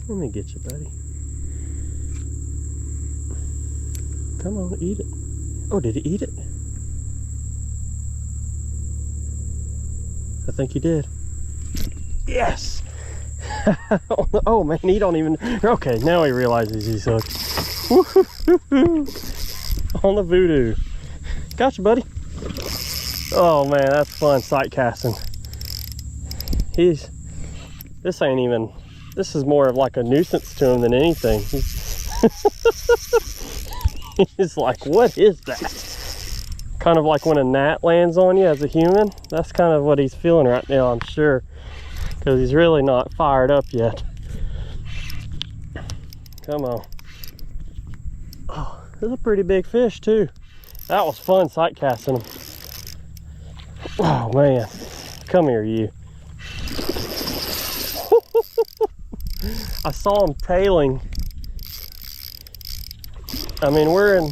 Let me get you, buddy. Come on, eat it. Oh, did he eat it? I think he did. Yes! Oh man, he don't even... Okay, now he realizes he's hooked. On the voodoo. Gotcha, buddy. Oh man, that's fun sight casting. This ain't even... This is more of like a nuisance to him than anything. He's like, what is that? Kind of like when a gnat lands on you as a human. That's kind of what he's feeling right now, I'm sure. Because he's really not fired up yet. Come on. Oh, this is a pretty big fish too. That was fun sight casting him. Oh man. Come here, you. I saw him tailing. I mean, we're in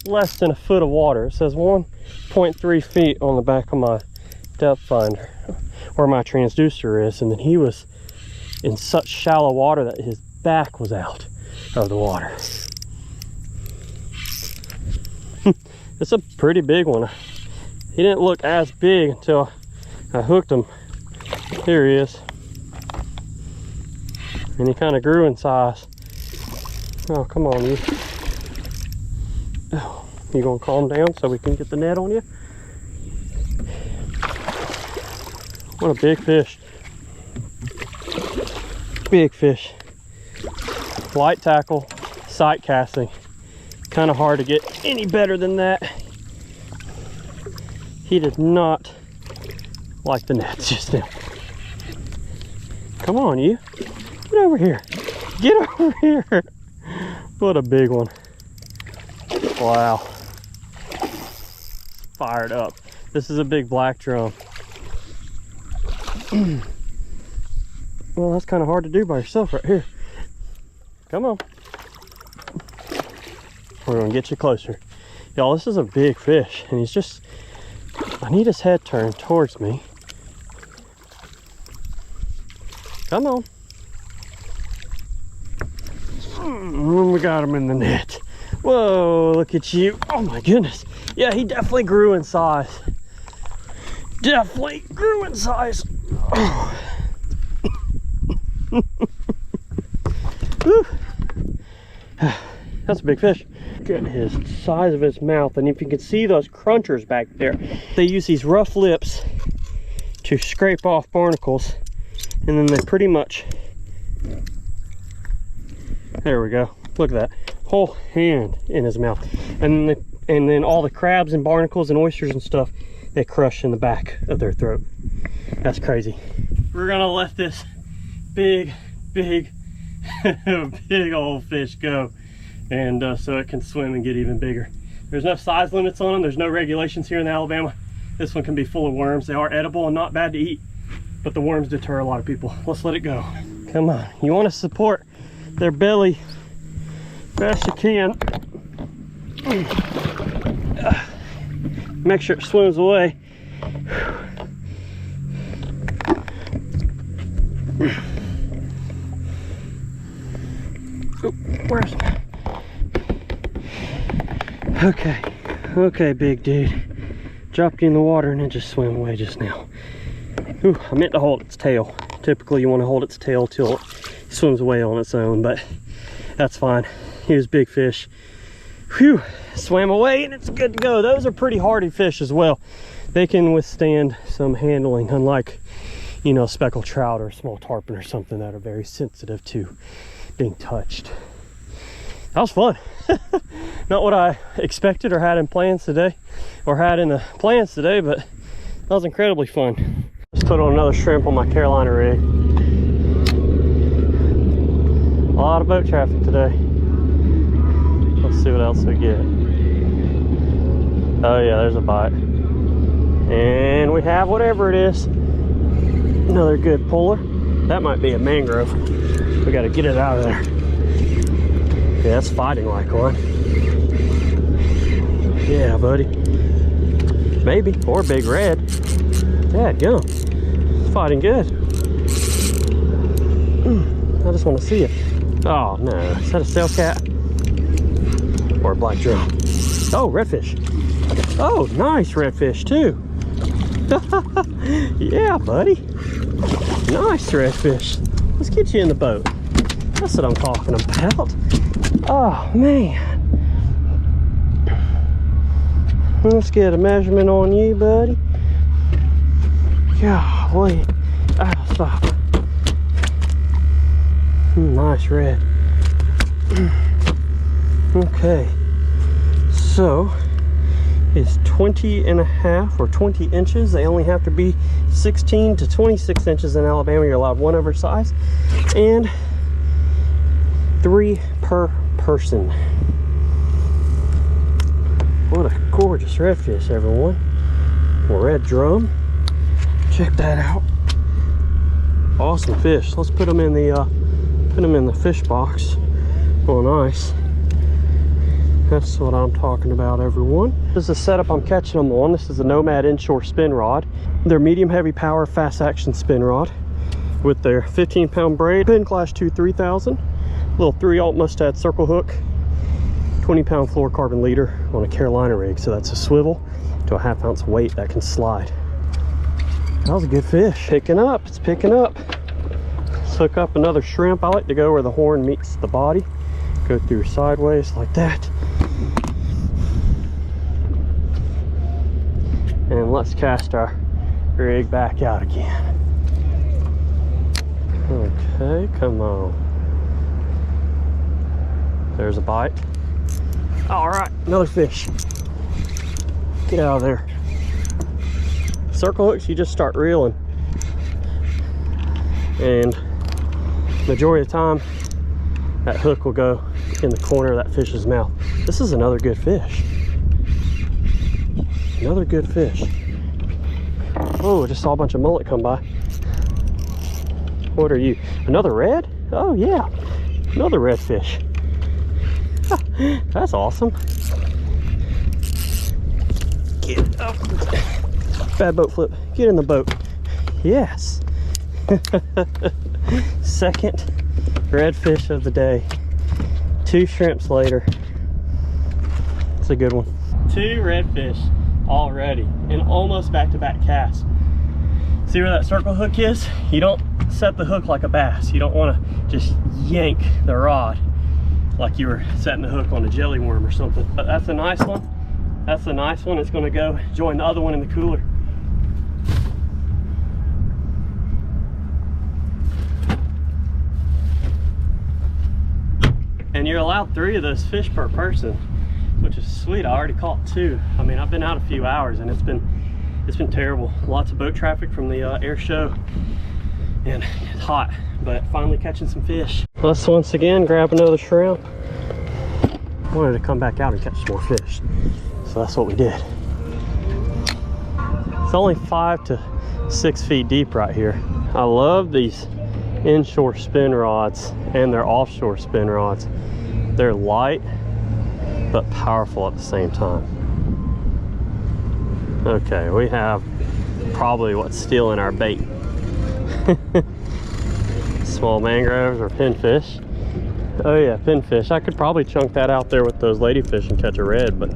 less than a foot of water. It says 1.3 feet on the back of my depth finder where my transducer is, and then he was in such shallow water that his back was out of the water. It's a pretty big one. He didn't look as big until I hooked him. Here he is. And he kind of grew in size. Oh, come on, you. Oh, you gonna calm down so we can get the net on you? What a big fish. Big fish. Light tackle, sight casting. Kind of hard to get any better than that. He did not like the nets just now. Come on, you. Get over here. Get over here. What a big one. Wow. Fired up. This is a big black drum. Well, that's kind of hard to do by yourself right here. Come on. We're going to get you closer. Y'all, this is a big fish. And he's just... I need his head turned towards me. Come on. We got him in the net. Whoa, look at you. Oh my goodness. Yeah, he definitely grew in size. Definitely grew in size. Oh. That's a big fish. Look at his size of his mouth. And if you can see those crunchers back there, they use these rough lips to scrape off barnacles. And then they pretty much... There we go. Look at that. Whole hand in his mouth. And then all the crabs and barnacles and oysters and stuff, they crush in the back of their throat. That's crazy. We're gonna let this big old fish go. And so it can swim and get even bigger. There's no size limits on them. There's no regulations here in Alabama. This one can be full of worms. They are edible and not bad to eat, but the worms deter a lot of people. Let's let it go. Come on. You want to support their belly best you can. Make sure it swims away. Oh, where's it? Okay, big dude. Dropped you in the water and then just swam away just now. Ooh, I meant to hold its tail. Typically you want to hold its tail till it swims away on its own, but that's fine. He was big fish. Whew, swam away and it's good to go. Those are pretty hardy fish as well. they can withstand some handling, unlike, you know, speckled trout or small tarpon or something that are very sensitive to being touched. That was fun. Not what I expected or had in plans today, or had in the plans today, but that was incredibly fun. Just put on another shrimp on my Carolina rig. A lot of boat traffic today. Let's see what else we get. Oh yeah, there's a bite. And we have whatever it is. Another good puller. That might be a mangrove. We got to get it out of there. Yeah, that's fighting like one. Yeah, buddy. Maybe. Or big red. Dadgum. It's fighting good. I just want to see it. Oh, no. Is that a sailcat? Or a black drum? Oh, redfish. Oh, nice redfish, too. Yeah, buddy. Nice redfish. Let's get you in the boat. That's what I'm talking about. Oh, man. Let's get a measurement on you, buddy. Golly. Ah, stop. Nice red. Okay. So, it's 20.5 or 20 inches. They only have to be 16 to 26 inches in Alabama. You're allowed one oversized. And 3 per person. What a gorgeous redfish, everyone. Red drum. Check that out. Awesome fish. Let's put them in the fish box on ice. That's what I'm talking about, everyone. This is the setup I'm catching them on. This is a Nomad Inshore spin rod. They're medium heavy power fast action spin rod with their 15-pound braid, Penn Class 2 3000, little 3/0 Mustad circle hook, 20-pound fluorocarbon leader on a Carolina rig. So that's a swivel to a 1/2 ounce weight that can slide. That was a good fish. Picking up, it's picking up. Let's hook up another shrimp. I like to go where the horn meets the body. Go through sideways like that. And let's cast our rig back out again. Okay, come on. There's a bite. All right, another fish. Get out of there. Circle hooks, you just start reeling. And majority of the time, that hook will go in the corner of that fish's mouth. This is another good fish. Another good fish. Oh, I just saw a bunch of mullet come by. What are you? Another red? Oh yeah, another red fish. That's awesome. Get up. Bad boat flip. Get in the boat. Yes. Second redfish of the day. 2 shrimps later. It's a good one. 2 redfish already and almost back-to-back casts. See where that circle hook is? You don't set the hook like a bass. You don't want to just yank the rod like you were setting the hook on a jelly worm or something. But that's a nice one. That's a nice one. It's going to go join the other one in the cooler. And you're allowed 3 of those fish per person, which is sweet. I already caught 2. I mean, I've been out a few hours and it's been terrible. Lots of boat traffic from the air show, and it's hot, but finally catching some fish. Let's once again grab another shrimp. I wanted to come back out and catch some more fish, so that's what we did. It's only 5 to 6 feet deep right here. I love these inshore spin rods and their offshore spin rods. They're light but powerful at the same time. Okay, we have probably what's stealing our bait. Small mangroves or pinfish. Oh yeah, pinfish. I could probably chunk that out there with those ladyfish and catch a red, but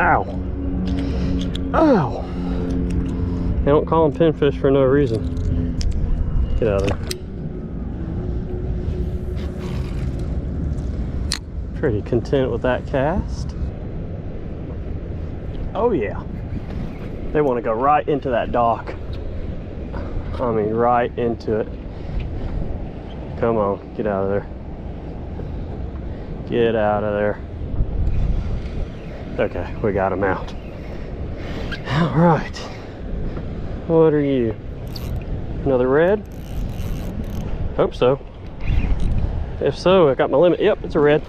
ow. Ow. They don't call them pinfish for no reason. Get out of there. Pretty content with that cast. Oh yeah. They want to go right into that dock. I mean, right into it. Come on, get out of there. Get out of there. Okay, we got him out. All right. What are you? Another red? Hope so. If so, I got my limit. Yep, it's a red.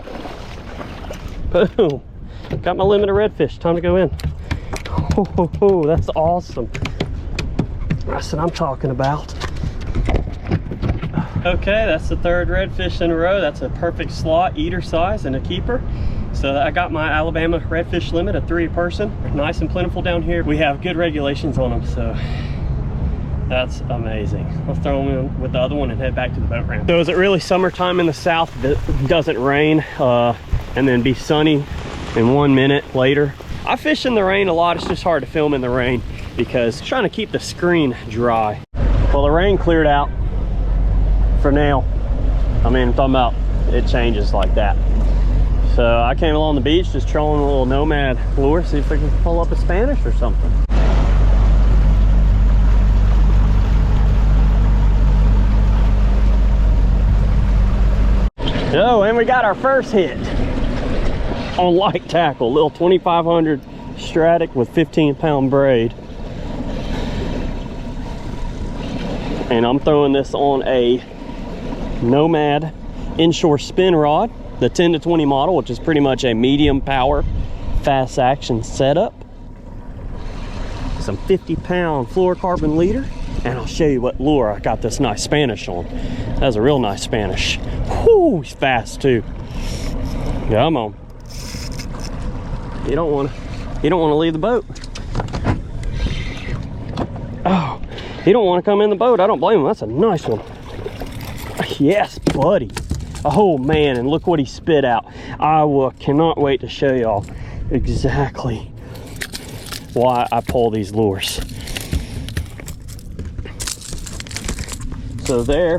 Boom. Got my limit of redfish. Time to go in. Oh, that's awesome. That's what I'm talking about. Okay, that's the third redfish in a row. That's a perfect slot, eater size, and a keeper. So I got my Alabama redfish limit of 3 a person. Nice and plentiful down here. We have good regulations on them, so that's amazing. Let's throw them in with the other one and head back to the boat ramp. So is it really summertime in the south that doesn't rain and then be sunny in 1 minute later? I fish in the rain a lot. It's just hard to film in the rain because I'm trying to keep the screen dry. Well, the rain cleared out for now. I mean, I'm talking about it changes like that. So I came along the beach just trolling a little Nomad lure, see if I can pull up a Spanish or something. Oh, and we got our first hit on light tackle, little 2500 Stratic with 15-pound braid. And I'm throwing this on a Nomad Inshore spin rod, the 10 to 20 model, which is pretty much a medium power, fast action setup. Some 50-pound fluorocarbon leader, and I'll show you what lure I got this nice Spanish on. That's a real nice Spanish. Whoo, he's fast too. Come on. You don't want to leave the boat. Oh, he don't want to come in the boat. I don't blame him. That's a nice one. Yes, buddy. Oh man, and look what he spit out. I cannot wait to show y'all exactly why I pull these lures. So there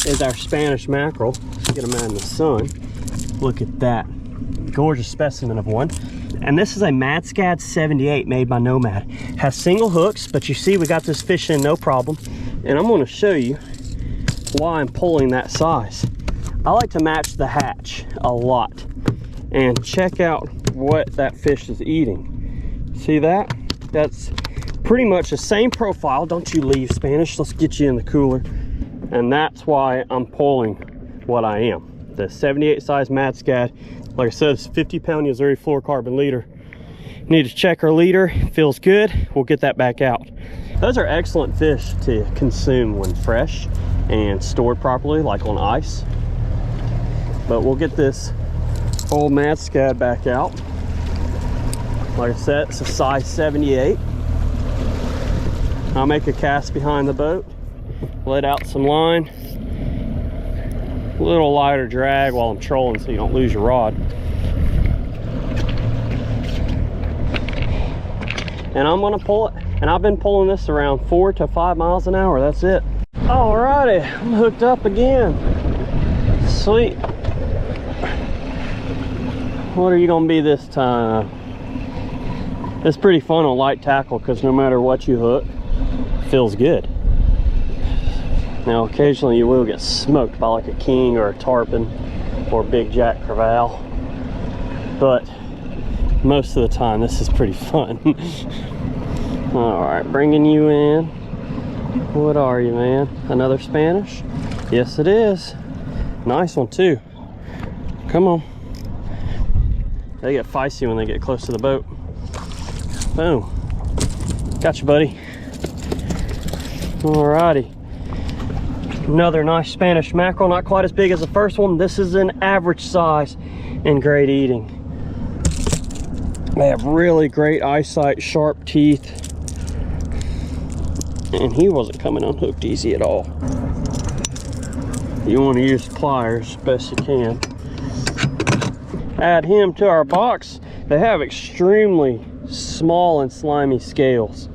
is our Spanish mackerel. Let's get him out in the sun. Look at that. Gorgeous specimen of one. And this is a Mustad 78 made by Nomad. Has single hooks, but you see we got this fish in no problem. And I'm going to show you why I'm pulling that size. I like to match the hatch a lot. And check out what that fish is eating. See that? That's pretty much the same profile. Don't you leave, Spanish. Let's get you in the cooler. And that's why I'm pulling what I am. The 78 size Mustad. Like I said, it's a 50-pound Yo-Zuri fluorocarbon leader. Need to check our leader. Feels good. We'll get that back out. Those are excellent fish to consume when fresh and stored properly, like on ice. But we'll get this old Mustad back out. Like I said, it's a size 78. I'll make a cast behind the boat, let out some line. A little lighter drag while I'm trolling so you don't lose your rod. And I'm gonna pull it, and I've been pulling this around 4 to 5 miles an hour. That's it. Alrighty, I'm hooked up again. Sweet. What are you gonna be this time? It's pretty fun on light tackle because no matter what you hook, it feels good. Now occasionally you will get smoked by like a king or a tarpon or big jack crevalle, but most of the time this is pretty fun. All right, bringing you in. What are you, man? Another Spanish? Yes, it is. Nice one too. Come on. They get feisty when they get close to the boat. Boom. Got you, buddy. Alrighty. Another nice Spanish mackerel, not quite as big as the first one. This is an average size and great eating. They have really great eyesight, sharp teeth. And he wasn't coming unhooked easy at all. You want to use pliers best you can. Add him to our box. They have extremely small and slimy scales.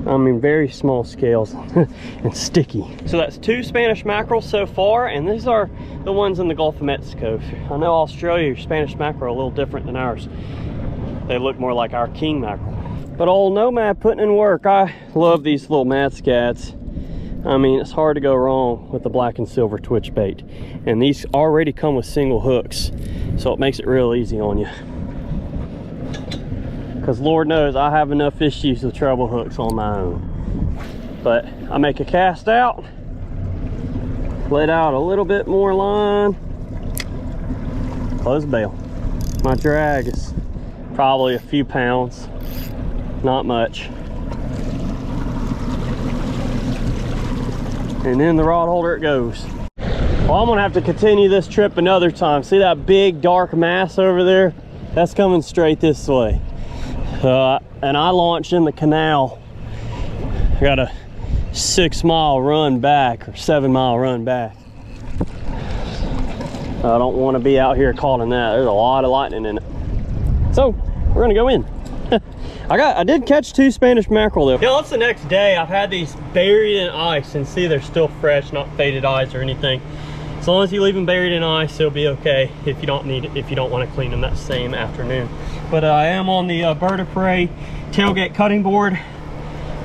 I mean, very small scales and sticky. So that's 2 Spanish mackerels so far, and these are the ones in the Gulf of Mexico. I know Australia, your Spanish mackerel are a little different than ours. They look more like our king mackerel. But old Nomad putting in work. I love these little mad scats. I mean, it's hard to go wrong with the black and silver twitch bait. And these already come with single hooks, so it makes it real easy on you. Because Lord knows I have enough issues with treble hooks on my own. But I make a cast out, let out a little bit more line, close the bail. My drag is probably a few pounds, not much. And in the rod holder it goes. Well, I'm gonna have to continue this trip another time. See that big dark mass over there? That's coming straight this way. And I launched in the canal. I got a 6 mile run back, or 7 mile run back. I don't want to be out here caught in that. There's a lot of lightning in it. So we're gonna go in. I did catch 2 Spanish mackerel though. Yeah, that's the next day. I've had these buried in ice, and see they're still fresh, not faded ice or anything. As long as you leave them buried in ice, they'll be okay if you don't need it, if you don't want to clean them that same afternoon. But I am on the Bird of Prey tailgate cutting board.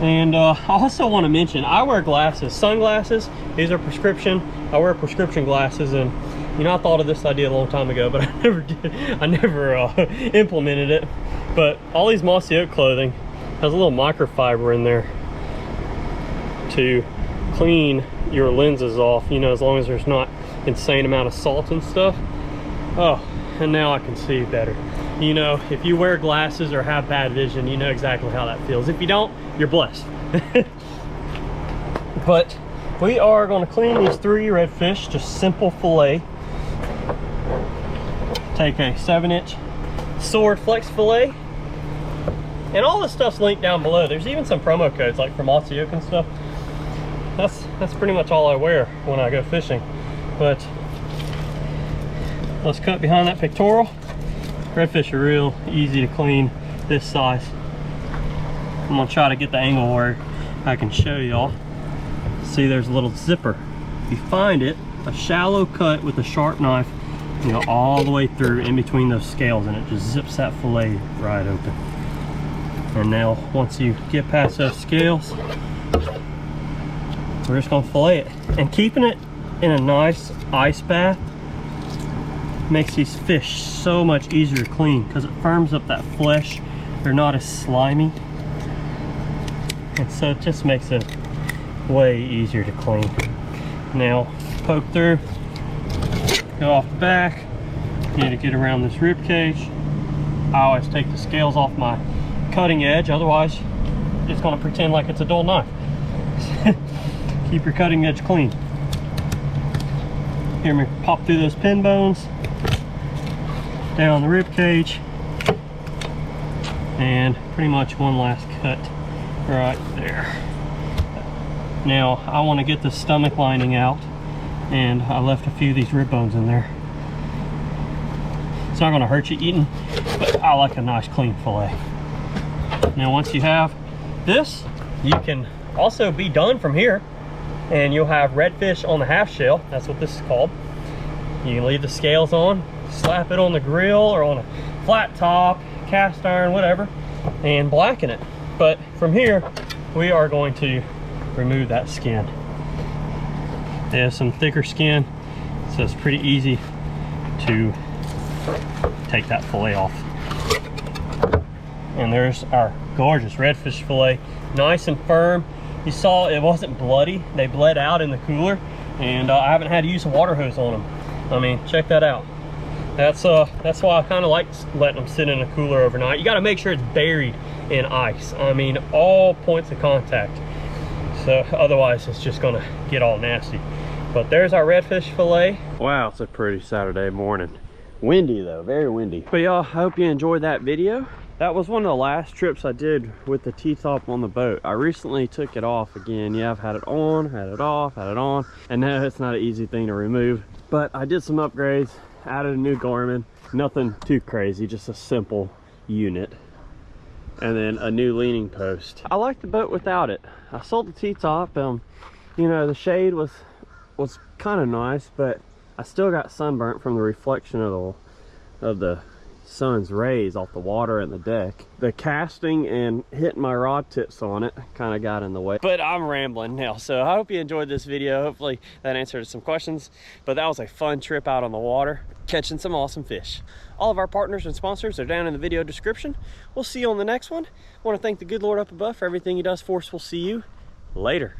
And I also want to mention, I wear glasses, sunglasses. These are prescription. I wear prescription glasses, and you know, I thought of this idea a long time ago, but I never did. I never implemented it. But all these mossy oak clothing has a little microfiber in there to clean your lenses off, you know, as long as there's not insane amount of salt and stuff. Oh, and now I can see better. You know, if you wear glasses or have bad vision, you know exactly how that feels. If you don't, you're blessed. But we are going to clean these 3 redfish, just simple fillet. Take a 7-inch sword flex fillet, and all this stuff's linked down below. There's even some promo codes like for mossy oak and stuff. That's pretty much all I wear when I go fishing. But let's cut behind that pectoral. Redfish are real easy to clean this size. I'm gonna try to get the angle where I can show y'all. See, there's a little zipper. If you find it, a shallow cut with a sharp knife, you know, all the way through in between those scales, and it just zips that fillet right open. And now once you get past those scales, we're just gonna fillet it. And keeping it in a nice ice bath makes these fish so much easier to clean because it firms up that flesh. They're not as slimy, and so it just makes it way easier to clean. Now poke through, go off the back. Need to get around this rib cage. I always take the scales off my cutting edge, otherwise it's going to pretend like it's a dull knife. Keep your cutting edge clean. Hear me pop through those pin bones, down the rib cage, and pretty much one last cut right there. Now I want to get the stomach lining out, and I left a few of these rib bones in there. It's not going to hurt you eating, but I like a nice clean fillet. Now once you have this, you can also be done from here, and you'll have redfish on the half shell. That's what this is called. You can leave the scales on, slap it on the grill or on a flat top, cast iron, whatever, and blacken it. But from here, we are going to remove that skin. It has some thicker skin, so it's pretty easy to take that fillet off. And there's our gorgeous redfish fillet, nice and firm. You saw it wasn't bloody. They bled out in the cooler, and I haven't had to use a water hose on them. I mean, check that out. That's why I kind of like letting them sit in a cooler overnight. You got to make sure it's buried in ice. I mean, all points of contact. So otherwise, it's just gonna get all nasty. But there's our redfish fillet. Wow, it's a pretty Saturday morning. Windy though, very windy. But y'all, I hope you enjoyed that video. That was one of the last trips I did with the T-top on the boat. I recently took it off again. Yeah, I've had it on, had it off, had it on, and now it's not an easy thing to remove. But I did some upgrades, added a new Garmin. Nothing too crazy, just a simple unit. And then a new leaning post. I like the boat without it. I sold the T-top. You know, the shade was kind of nice, but I still got sunburnt from the reflection of the sun's rays off the water and the deck. The casting and hitting my rod tips on it kind of got in the way. But I'm rambling now, so I hope you enjoyed this video. Hopefully that answered some questions. But that was a fun trip out on the water, catching some awesome fish. All of our partners and sponsors are down in the video description. We'll see you on the next one. I want to thank the good Lord up above for everything he does for us. We'll see you later.